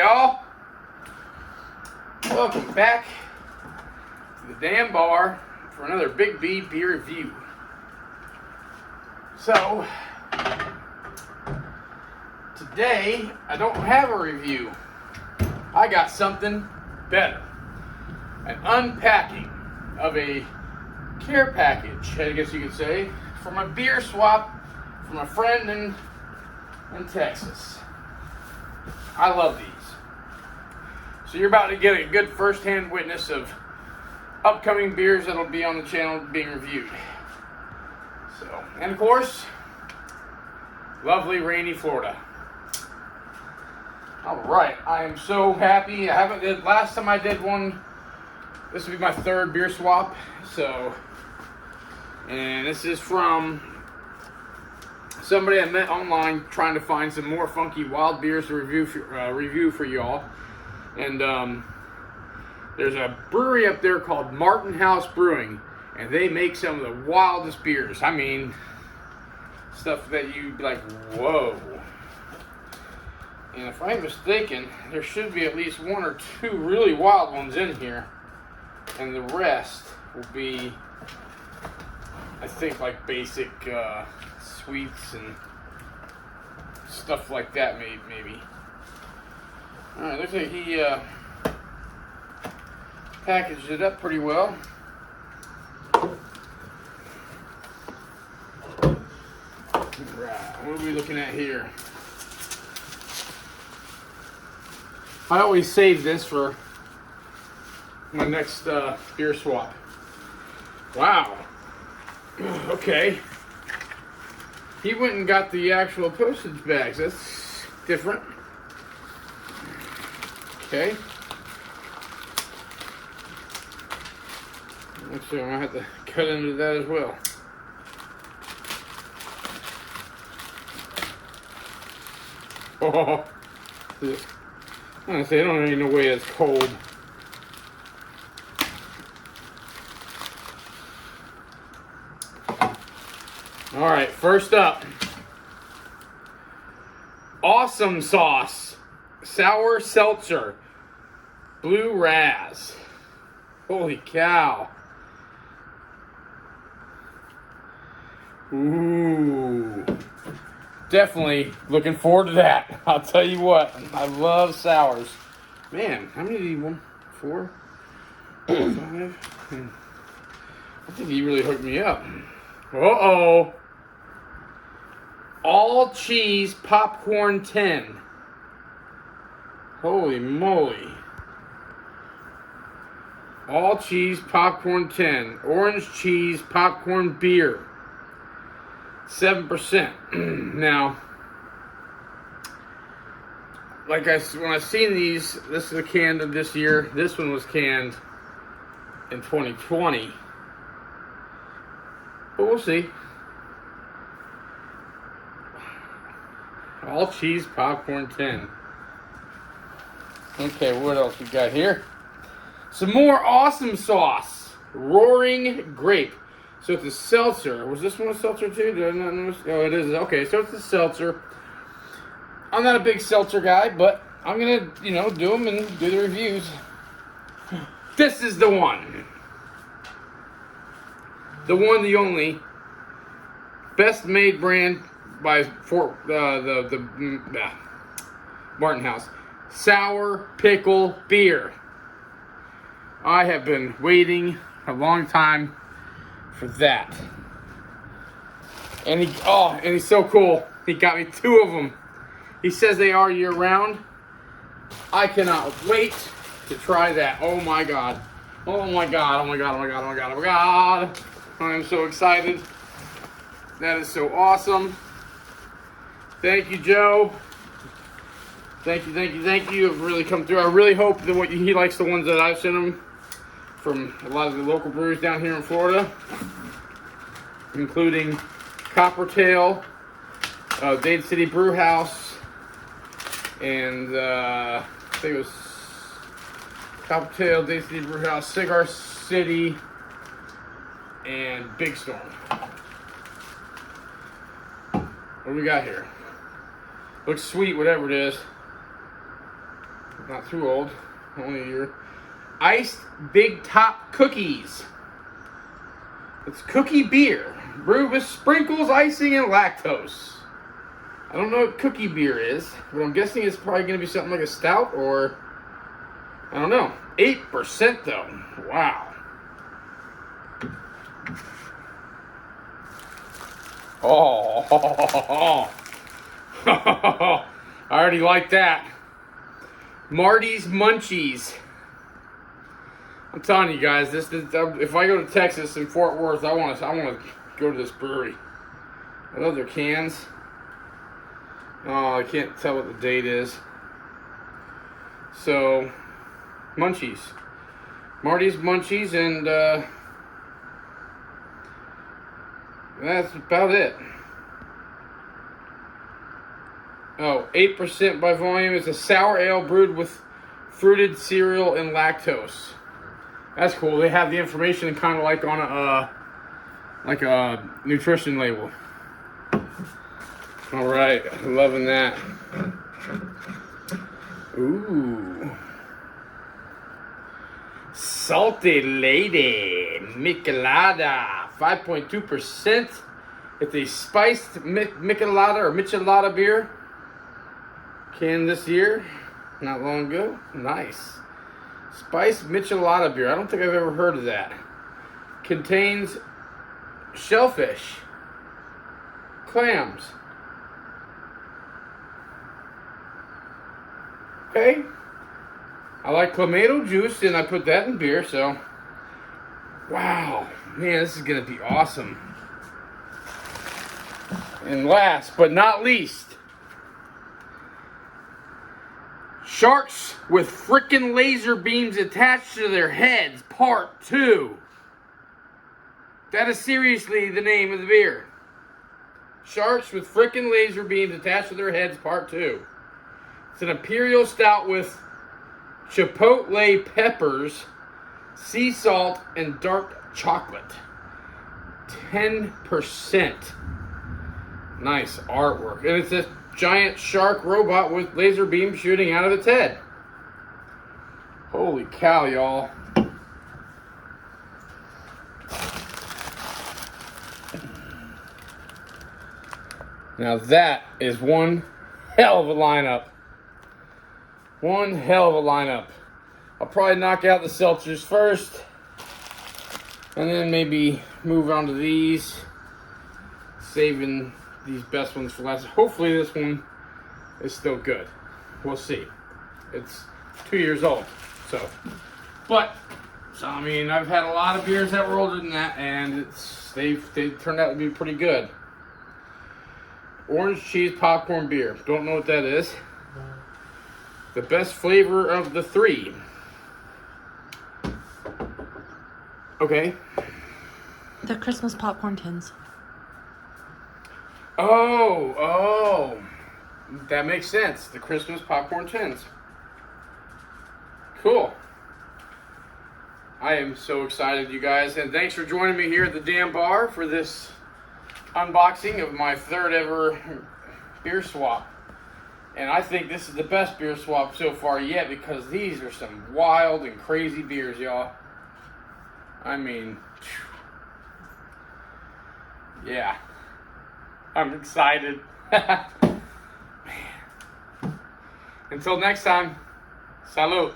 y'all. Welcome back to the damn bar for another Big B beer review. So, today I don't have a review. I got something better. An unpacking of a care package, I guess you could say, from a beer swap from a friend in Texas. I love these. So you're about to get a good first-hand witness of upcoming beers that'll be on the channel being reviewed. So, and of course, lovely rainy Florida. All right, I am so happy. Last time I did one, this will be my third beer swap. So, and this is from somebody I met online trying to find some more funky wild beers to review for y'all. And there's a brewery up there called Martys Brewing, and they make some of the wildest beers. I mean, stuff that you'd be like, whoa. And if I'm mistaken, there should be at least one or two really wild ones in here, and the rest will be, I think, like basic sweets and stuff like that, maybe. Alright, looks like he packaged it up pretty well. Right, what are we looking at here? I always save this for my next beer swap. Wow. Okay. He went and got the actual postage bags. That's different. Okay. Actually, I'm going to have to cut into that as well. Oh. Honestly, I don't even know way it's cold. Alright, first up, Awesome Sauce, Sour Seltzer, Blue Raz. Holy cow. Ooh. Definitely looking forward to that. I'll tell you what, I love sours. Man, how many do you want? 4? 5? I think he really hooked me up. Uh-oh. All cheese popcorn 10. Holy moly. All cheese popcorn 10. Orange cheese popcorn beer. 7%. Now, like when I seen these, this is a can of this year. This one was canned in 2020. But we'll see. All cheese popcorn 10. Okay, what else we got here? Some more Awesome Sauce. Roaring Grape. So it's a seltzer. Was this one a seltzer too? Did I not notice? Oh, it is. Okay, so it's a seltzer. I'm not a big seltzer guy, but I'm going to, do them and do the reviews. This is the one. The one, the only. Best made brand by Martin House. Sour Pickle Beer. I have been waiting a long time for that. And he's so cool. He got me 2 of them. He says they are year round. I cannot wait to try that. Oh my god. Oh my god. Oh my god. Oh my god. Oh my god. Oh my god. I am so excited. That is so awesome. Thank you, Joe. Thank you. You've really come through. I really hope that he likes the ones that I've sent him from a lot of the local breweries down here in Florida, including Coppertail, Dade City Brew House, and I think it was Coppertail, Dade City Brew House, Cigar City, and Big Storm. What do we got here? Looks sweet, whatever it is. Not too old. Only a year. Iced Big Top Cookies. It's cookie beer. Brewed with sprinkles, icing, and lactose. I don't know what cookie beer is, but I'm guessing it's probably going to be something like a stout or... I don't know. 8% though. Wow. Oh. I already like that. Martys munchies. I'm telling you guys, this if I go to Texas and Fort Worth, I want to go to this brewery. I love their cans. Oh, I can't tell what the date is. So, munchies. Martys munchies, and that's about it. Oh, 8% by volume. It's a sour ale brewed with fruited cereal and lactose. That's cool. They have the information kind of like on a nutrition label. All right, loving that. Ooh. Salty Lady Michelada, 5.2%. It's a spiced Michelada or Michelada beer. Canned this year, not long ago. Nice. Spiced Michelada beer. I don't think I've ever heard of that. Contains shellfish, clams. Okay. I like clamato juice, and I put that in beer, so. Wow. Man, this is going to be awesome. And last but not least, Sharks with frickin' laser beams attached to their heads, part 2. That is seriously the name of the beer. Sharks with frickin' laser beams attached to their heads, part 2. It's an imperial stout with chipotle peppers, sea salt, and dark chocolate. 10%. Nice artwork. And it's a giant shark robot with laser beams shooting out of its head. Holy cow, y'all. Now that is one hell of a lineup. One hell of a lineup. I'll probably knock out the seltzers first, and then maybe move on to these, saving these best ones for last. Hopefully this one is still good. We'll see. It's 2 years old, so I mean, I've had a lot of beers that were older than that, and they've turned out to be pretty good. Orange cheese popcorn beer. Don't know what that is. The best flavor of the 3. Okay. The Christmas popcorn tins. Oh. That makes sense. The Christmas popcorn tins. Cool. I am so excited, you guys. And thanks for joining me here at the Damn Bar for this unboxing of my 3rd ever beer swap. And I think this is the best beer swap so far yet, because these are some wild and crazy beers, y'all. I mean, yeah. I'm excited. Man. Until next time, salud.